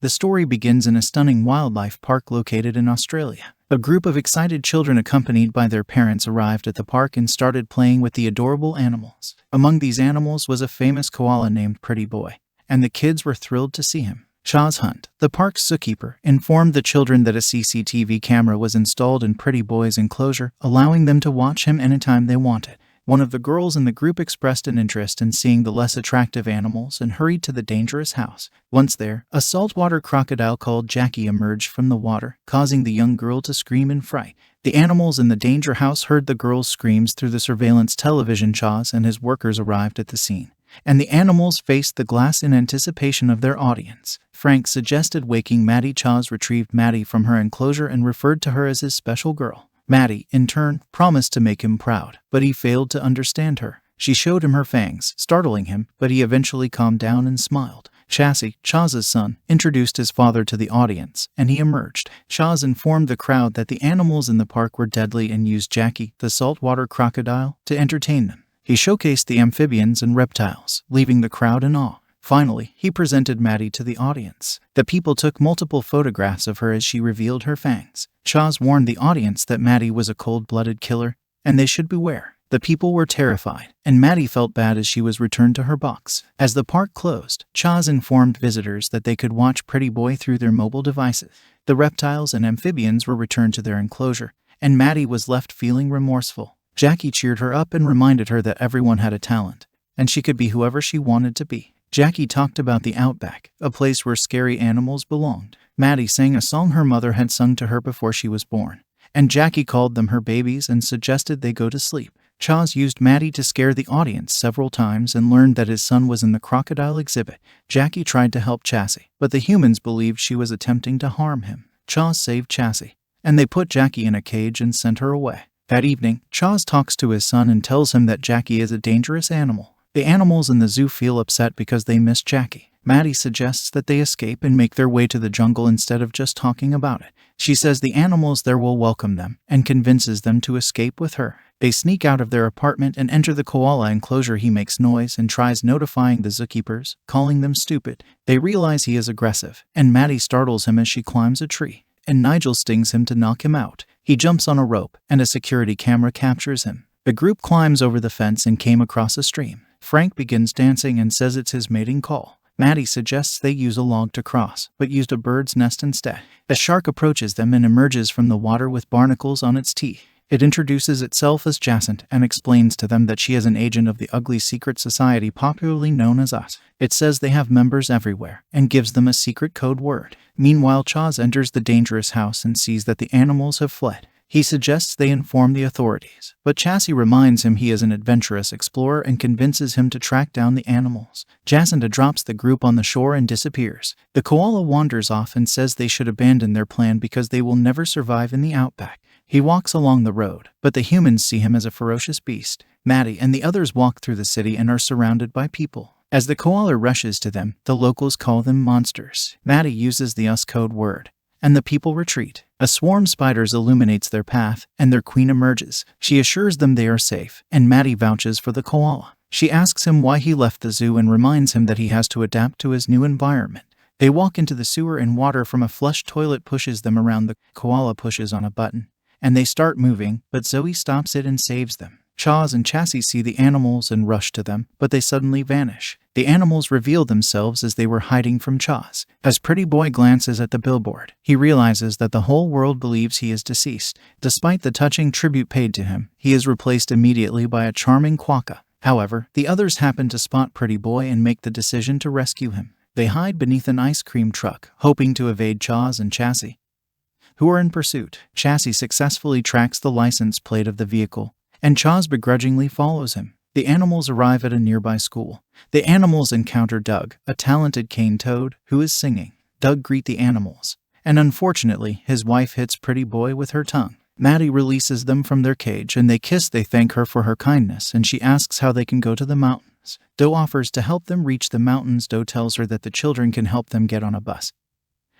The story begins in a stunning wildlife park located in Australia. A group of excited children accompanied by their parents arrived at the park and started playing with the adorable animals. Among these animals was a famous koala named Pretty Boy, and the kids were thrilled to see him. Chaz Hunt, the park's zookeeper, informed the children that a CCTV camera was installed in Pretty Boy's enclosure, allowing them to watch him anytime they wanted. One of the girls in the group expressed an interest in seeing the less attractive animals and hurried to the dangerous house. Once there, a saltwater crocodile called Jackie emerged from the water, causing the young girl to scream in fright. The animals in the danger house heard the girl's screams through the surveillance television. Chaz and his workers arrived at the scene, and the animals faced the glass in anticipation of their audience. Frank suggested waking Maddie. Chaz retrieved Maddie from her enclosure and referred to her as his special girl. Maddie, in turn, promised to make him proud, but he failed to understand her. She showed him her fangs, startling him, but he eventually calmed down and smiled. Chaz's son, introduced his father to the audience, and he emerged. Chaz informed the crowd that the animals in the park were deadly and used Jackie, the saltwater crocodile, to entertain them. He showcased the amphibians and reptiles, leaving the crowd in awe. Finally, he presented Maddie to the audience. The people took multiple photographs of her as she revealed her fangs. Chaz warned the audience that Maddie was a cold-blooded killer, and they should beware. The people were terrified, and Maddie felt bad as she was returned to her box. As the park closed, Chaz informed visitors that they could watch Pretty Boy through their mobile devices. The reptiles and amphibians were returned to their enclosure, and Maddie was left feeling remorseful. Jackie cheered her up and reminded her that everyone had a talent, and she could be whoever she wanted to be. Jackie talked about the outback, a place where scary animals belonged. Maddie sang a song her mother had sung to her before she was born, and Jackie called them her babies and suggested they go to sleep. Chaz used Maddie to scare the audience several times and learned that his son was in the crocodile exhibit. Jackie tried to help Chassie, but the humans believed she was attempting to harm him. Chaz saved Chassie, and they put Jackie in a cage and sent her away. That evening, Chaz talks to his son and tells him that Jackie is a dangerous animal. The animals in the zoo feel upset because they miss Jackie. Maddie suggests that they escape and make their way to the jungle instead of just talking about it. She says the animals there will welcome them and convinces them to escape with her. They sneak out of their apartment and enter the koala enclosure. He makes noise and tries notifying the zookeepers, calling them stupid. They realize he is aggressive, and Maddie startles him as she climbs a tree, and Nigel stings him to knock him out. He jumps on a rope, and a security camera captures him. The group climbs over the fence and came across a stream. Frank begins dancing and says it's his mating call. Maddie suggests they use a log to cross, but used a bird's nest instead. A shark approaches them and emerges from the water with barnacles on its teeth. It introduces itself as Jacint and explains to them that she is an agent of the ugly secret society popularly known as Us. It says they have members everywhere and gives them a secret code word. Meanwhile, Chaz enters the dangerous house and sees that the animals have fled. He suggests they inform the authorities, but Chassie reminds him he is an adventurous explorer and convinces him to track down the animals. Jacinta drops the group on the shore and disappears. The koala wanders off and says they should abandon their plan because they will never survive in the outback. He walks along the road, but the humans see him as a ferocious beast. Maddie and the others walk through the city and are surrounded by people. As the koala rushes to them, the locals call them monsters. Maddie uses the Us code word, and the people retreat. A swarm of spiders illuminates their path, and their queen emerges. She assures them they are safe, and Maddie vouches for the koala. She asks him why he left the zoo and reminds him that he has to adapt to his new environment. They walk into the sewer and water from a flush toilet pushes them around. The koala pushes on a button, and they start moving, but Zoe stops it and saves them. Chaz and Chassie see the animals and rush to them, but they suddenly vanish. The animals reveal themselves as they were hiding from Chaz. As Pretty Boy glances at the billboard, he realizes that the whole world believes he is deceased. Despite the touching tribute paid to him, he is replaced immediately by a charming quokka. However, the others happen to spot Pretty Boy and make the decision to rescue him. They hide beneath an ice cream truck, hoping to evade Chaz and Chassie, who are in pursuit. Chassie successfully tracks the license plate of the vehicle, and Chaz begrudgingly follows him. The animals arrive at a nearby school. The animals encounter Doug, a talented cane toad, who is singing. Doug greets the animals, and unfortunately, his wife hits Pretty Boy with her tongue. Maddie releases them from their cage and they kiss. They thank her for her kindness, and she asks how they can go to the mountains. Doe offers to help them reach the mountains. Doe tells her that the children can help them get on a bus,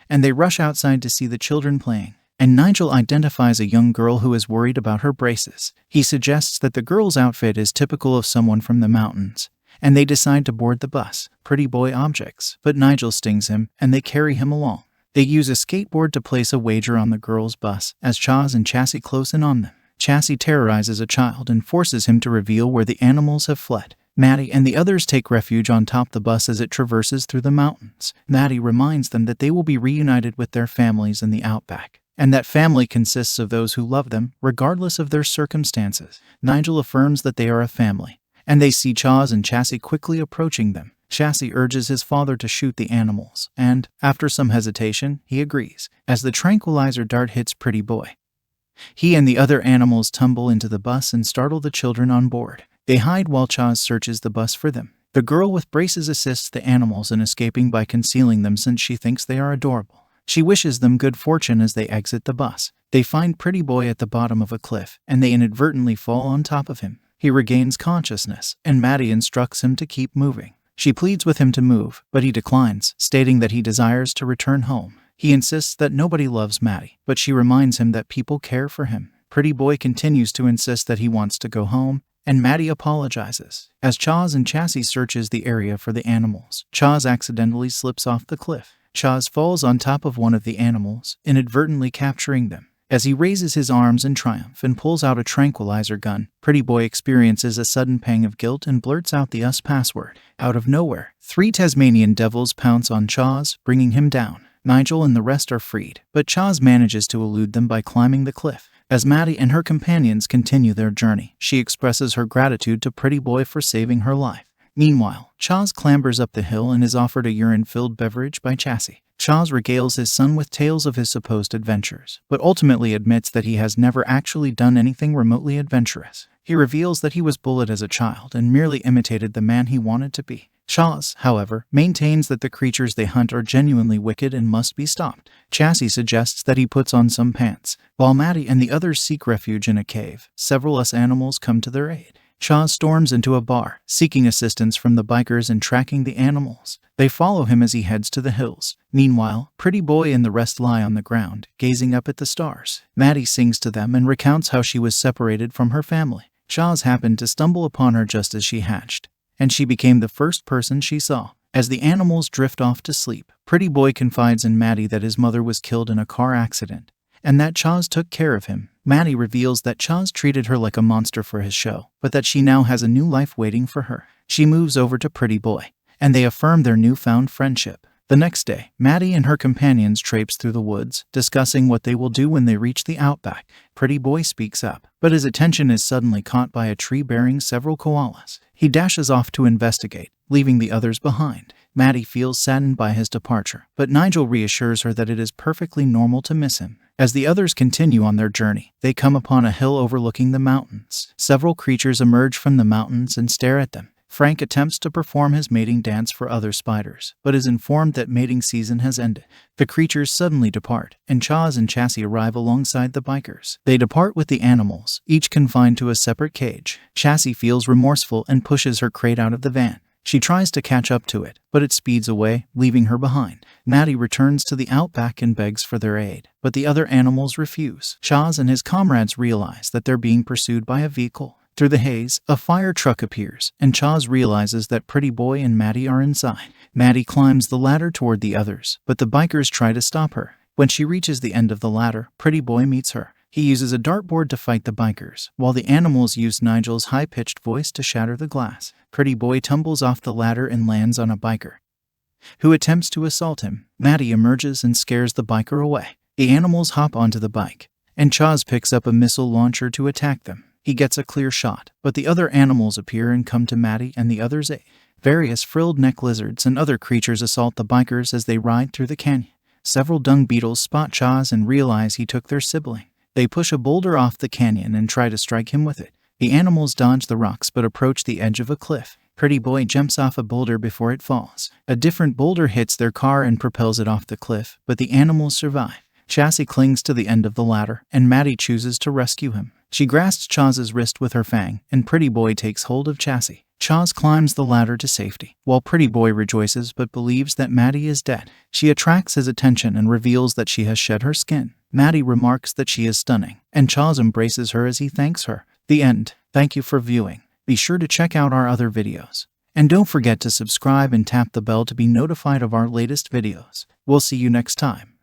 and they rush outside to see the children playing. And Nigel identifies a young girl who is worried about her braces. He suggests that the girl's outfit is typical of someone from the mountains, and they decide to board the bus. Pretty Boy objects, but Nigel stings him, and they carry him along. They use a skateboard to place a wager on the girls' bus as Chaz and Chassie close in on them. Chassie terrorizes a child and forces him to reveal where the animals have fled. Maddie and the others take refuge on top the bus as it traverses through the mountains. Maddie reminds them that they will be reunited with their families in the outback, and that family consists of those who love them, regardless of their circumstances. Nigel affirms that they are a family, and they see Chaz and Chassie quickly approaching them. Chassie urges his father to shoot the animals, and, after some hesitation, he agrees, as the tranquilizer dart hits Pretty Boy. He and the other animals tumble into the bus and startle the children on board. They hide while Chaz searches the bus for them. The girl with braces assists the animals in escaping by concealing them since she thinks they are adorable. She wishes them good fortune as they exit the bus. They find Pretty Boy at the bottom of a cliff, and they inadvertently fall on top of him. He regains consciousness, and Maddie instructs him to keep moving. She pleads with him to move, but he declines, stating that he desires to return home. He insists that nobody loves Maddie, but she reminds him that people care for him. Pretty Boy continues to insist that he wants to go home, and Maddie apologizes. As Chaz and Chassie searches the area for the animals, Chaz accidentally slips off the cliff. Chaz falls on top of one of the animals, inadvertently capturing them. As he raises his arms in triumph and pulls out a tranquilizer gun, Pretty Boy experiences a sudden pang of guilt and blurts out the US password. Out of nowhere, 3 Tasmanian devils pounce on Chaz, bringing him down. Nigel and the rest are freed, but Chaz manages to elude them by climbing the cliff. As Maddie and her companions continue their journey, she expresses her gratitude to Pretty Boy for saving her life. Meanwhile, Chaz clambers up the hill and is offered a urine-filled beverage by Chassie. Chaz regales his son with tales of his supposed adventures, but ultimately admits that he has never actually done anything remotely adventurous. He reveals that he was bullied as a child and merely imitated the man he wanted to be. Chaz, however, maintains that the creatures they hunt are genuinely wicked and must be stopped. Chassie suggests that he puts on some pants. While Maddie and the others seek refuge in a cave, several US animals come to their aid. Chaz storms into a bar, seeking assistance from the bikers and tracking the animals. They follow him as he heads to the hills. Meanwhile, Pretty Boy and the rest lie on the ground, gazing up at the stars. Maddie sings to them and recounts how she was separated from her family. Chaz happened to stumble upon her just as she hatched, and she became the first person she saw. As the animals drift off to sleep, Pretty Boy confides in Maddie that his mother was killed in a car accident, and that Chaz took care of him. Maddie reveals that Chaz treated her like a monster for his show, but that she now has a new life waiting for her. She moves over to Pretty Boy, and they affirm their newfound friendship. The next day, Maddie and her companions traipse through the woods, discussing what they will do when they reach the outback. Pretty Boy speaks up, but his attention is suddenly caught by a tree bearing several koalas. He dashes off to investigate, leaving the others behind. Maddie feels saddened by his departure, but Nigel reassures her that it is perfectly normal to miss him. As the others continue on their journey, they come upon a hill overlooking the mountains. Several creatures emerge from the mountains and stare at them. Frank attempts to perform his mating dance for other spiders, but is informed that mating season has ended. The creatures suddenly depart, and Chaz and Chassie arrive alongside the bikers. They depart with the animals, each confined to a separate cage. Chassie feels remorseful and pushes her crate out of the van. She tries to catch up to it, but it speeds away, leaving her behind. Maddie returns to the outback and begs for their aid, but the other animals refuse. Chaz and his comrades realize that they're being pursued by a vehicle. Through the haze, a fire truck appears, and Chaz realizes that Pretty Boy and Maddie are inside. Maddie climbs the ladder toward the others, but the bikers try to stop her. When she reaches the end of the ladder, Pretty Boy meets her. He uses a dartboard to fight the bikers, while the animals use Nigel's high-pitched voice to shatter the glass. Pretty Boy tumbles off the ladder and lands on a biker, who attempts to assault him. Maddie emerges and scares the biker away. The animals hop onto the bike, and Chaz picks up a missile launcher to attack them. He gets a clear shot, but the other animals appear and come to Maddie and the others' aid. Various frilled neck lizards and other creatures assault the bikers as they ride through the canyon. Several dung beetles spot Chaz and realize he took their sibling. They push a boulder off the canyon and try to strike him with it. The animals dodge the rocks but approach the edge of a cliff. Pretty Boy jumps off a boulder before it falls. A different boulder hits their car and propels it off the cliff, but the animals survive. Chassie clings to the end of the ladder, and Maddie chooses to rescue him. She grasps Chaz's wrist with her fang, and Pretty Boy takes hold of Chassie. Chaz climbs the ladder to safety, while Pretty Boy rejoices but believes that Maddie is dead. She attracts his attention and reveals that she has shed her skin. Maddie remarks that she is stunning, and Chaz embraces her as he thanks her. The end. Thank you for viewing. Be sure to check out our other videos. And don't forget to subscribe and tap the bell to be notified of our latest videos. We'll see you next time.